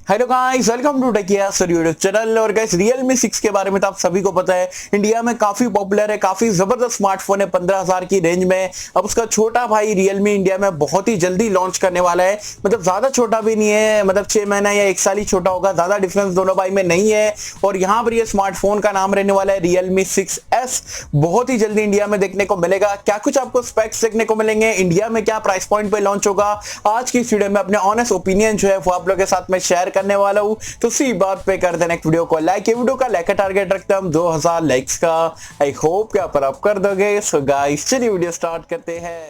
Hello guys, welcome to Techie YASSER YouTube channel. और guys Realme 6 के बारे में तो आप सभी को पता है, इंडिया में काफी पॉपुलर है, काफी जबरदस्त स्मार्टफोन है 15,000 की रेंज में। अब उसका छोटा भाई Realme इंडिया में बहुत ही जल्दी लॉन्च करने वाला है। मतलब ज्यादा छोटा भी नहीं है, मतलब 6 महीना या 1 साल ही छोटा होगा, ज्यादा डिफरेंस दोनों भाई में नहीं है। और यहाँ पर ये स्मार्टफोन का नाम रहने वाला है Realme 6S। बहुत ही जल्दी इंडिया में देखने को मिलेगा। क्या कुछ आपको स्पेक्स देखने को मिलेंगे, इंडिया में क्या प्राइस पॉइंट पे लॉन्च होगा, आज की इस वीडियो में अपने ऑनेस्ट ओपिनियन जो है वो आप लोगों के साथ में शेयर करने वाला हूं। तो सी बात पे कर देना वीडियो को लाइक। ये वीडियो का लाइक का टारगेट रखते हैं हम 2000 लाइक्स का। आई होप कि आप कर दोगे। सो गाइस चलिए वीडियो स्टार्ट करते हैं।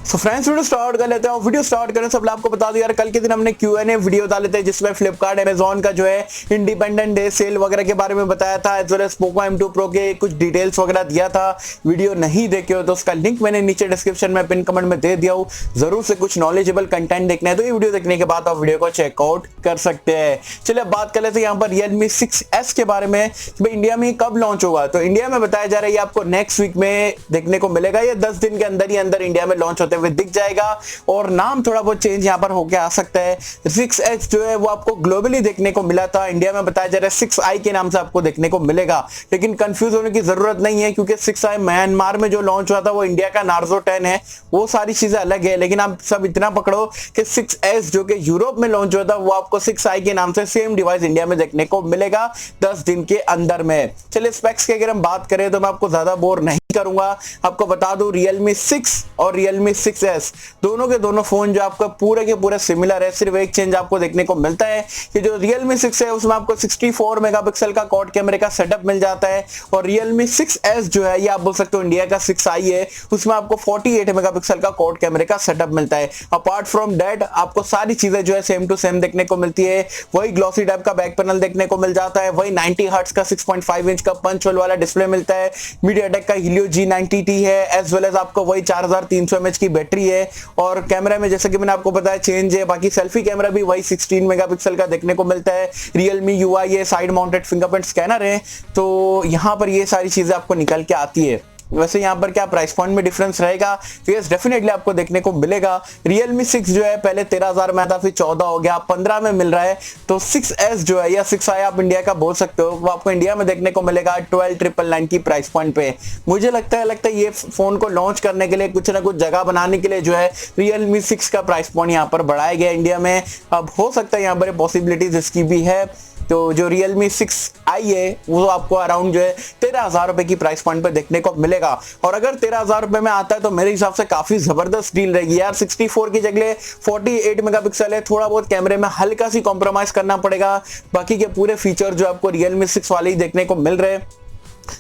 तो फ्रेंड्स वीडियो स्टार्ट कर लेते हैं। वीडियो स्टार्ट करने से पहले आपको बता दूं यार, कल के दिन हमने Q&A वीडियो डाले थे जिसमें फ्लिपकार्ट अमेजॉन का जो है इंडिपेंडेंट डे सेल वगैरह के बारे में बताया था, as well as Poco M2 Pro के कुछ डिटेल्स वगैरह दिया था। वीडियो नहीं देखे हो तो उसका लिंक मैंने नीचे डिस्क्रिप्शन में पिन कमेंट में दे दिया हूँ। जरूर से कुछ नॉलेजेबल कंटेंट देखना है तो ये वीडियो देखने के बाद आप वीडियो को चेकआउट कर सकते हैं। चलिए बात कर लेते हैं यहाँ पर Realme 6S के बारे में। भाई इंडिया में कब लॉन्च होगा, तो इंडिया में बताया जा रहा है आपको नेक्स्ट वीक में देखने को मिलेगा। ये 10 दिन के अंदर ही अंदर इंडिया में लॉन्च होते हुए दिख जाएगा। और नाम थोड़ा बहुत चेंज यहाँ पर होके आ सकता है। 6H जो है वो आपको ग्लोबली देखने को मिला था, इंडिया में बताया जा रहा है 6i के नाम से आपको देखने को मिलेगा। लेकिन कंफ्यूज होने की जरूरत नहीं है क्योंकि 6i म्यांमार में जो लॉन्च हुआ था वो इंडिया का नार्जो 10 है, वो सारी चीजें अलग है। लेकिन आप सब इतना पकड़ो कि 6S जो कि यूरोप में लॉन्च हुआ था वो आपको 6i के नाम से सेम डिवाइस इंडिया में देखने को मिलेगा 10 दिन के अंदर में। चलिए स्पेक्स की अगर हम बात करें तो मैं आपको ज्यादा बोर नहीं करूंगा। आपको बता दूं Realme 6 और Realme 6S दोनों के दोनों फोन जो आपका पूरे के पूरे सिमिलर है। सिर्फ एक चेंज आपको देखने को मिलता है कि जो Realme 6 है उसमें आपको 64 मेगापिक्सल का क्वाड कैमरे का सेटअप मिल जाता है। और Realme 6S जो है ये आप बोल सकते हो इंडिया का 6i है, उसमें आपको 48 मेगापिक्सल का क्वाड कैमरे का सेटअप मिलता है। अपार्ट फ्रॉम दैट आपको सारी चीजें जो है सेम टू सेम देखने को मिलती है। वही ग्लॉसी टाइप का बैक पैनल देखने को मिल जाता है, वही 90 हर्ट्ज का 6.5 इंच का पंच होल वाला डिस्प्ले मिलता है। मीडियाटेक का G90T है, एज वेल एज आपको वही 4300 mAh की बैटरी है। और कैमरा में जैसे कि मैंने आपको बताया चेंज है, बाकी सेल्फी कैमरा भी वही 16 मेगापिक्सल का देखने को मिलता है। Realme UI है, साइड माउंटेड फिंगरप्रिंट स्कैनर है। तो यहाँ पर ये सारी चीजें आपको निकल के आती है। वैसे यहाँ पर क्या प्राइस पॉइंट में डिफरेंस रहेगा, तो यस डेफिनेटली आपको देखने को मिलेगा। Realme 6 जो है पहले 13,000 में था, फिर 14 हो गया, 15 में मिल रहा है। तो 6S जो है या 6i आप इंडिया का बोल सकते हो, वो आपको इंडिया में देखने को मिलेगा 12,999 की प्राइस पॉइंट पे। मुझे लगता है ये फोन को लॉन्च करने के लिए कुछ ना कुछ जगह बनाने के लिए जो है Realme 6 का प्राइस पॉइंट यहाँ पर बढ़ाया गया इंडिया में। अब हो सकता है यहाँ पर पॉसिबिलिटीज इसकी भी है। तो जो Realme 6i है वो आपको अराउंड जो है 13,000 रुपए की प्राइस पॉइंट पे देखने को मिलेगा। और अगर 13,000 रुपए में आता है तो मेरे हिसाब से काफी जबरदस्त डील रहेगी यार। 64 की जगह 48 मेगापिक्सल है, थोड़ा बहुत कैमरे में हल्का सी कॉम्प्रोमाइज करना पड़ेगा, बाकी के पूरे फीचर जो आपको Realme 6 वाले ही देखने को मिल रहे हैं।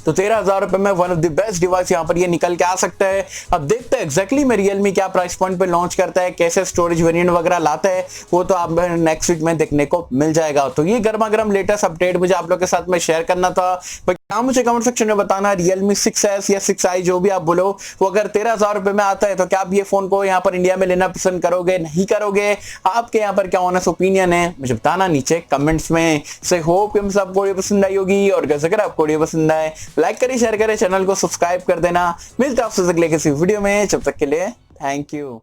तो 13,000 रुपए में one of the best device यहाँ पर ये निकल के आ सकता है। अब देखते हैं एग्जैक्टली में Realme क्या प्राइस पॉइंट पे लॉन्च करता है, कैसे स्टोरेज वेरिएंट वगैरह लाता है, वो तो आप नेक्स्ट वीक में देखने को मिल जाएगा। तो ये गर्मा गर्म लेटेस्ट अपडेट मुझे आप लोग के साथ में शेयर करना था। क्या मुझे कमेंट सेक्शन में बताना, Realme 6S या 6i जो भी आप बोलो, वो अगर 13,000 रुपए में आता है तो क्या आप ये फोन को यहाँ पर इंडिया में लेना पसंद करोगे, नहीं करोगे? आपके यहाँ पर क्या ऑनेस्ट ओपिनियन है मुझे बताना नीचे कमेंट्स में। से होप कि आपको वीडियो पसंद आई होगी, और अगर आपको वीडियो पसंद आए लाइक करें, शेयर करें, चैनल को सब्सक्राइब कर देना। मिलते हैं आपसे अगले किसी वीडियो में, जब तक के लिए थैंक यू।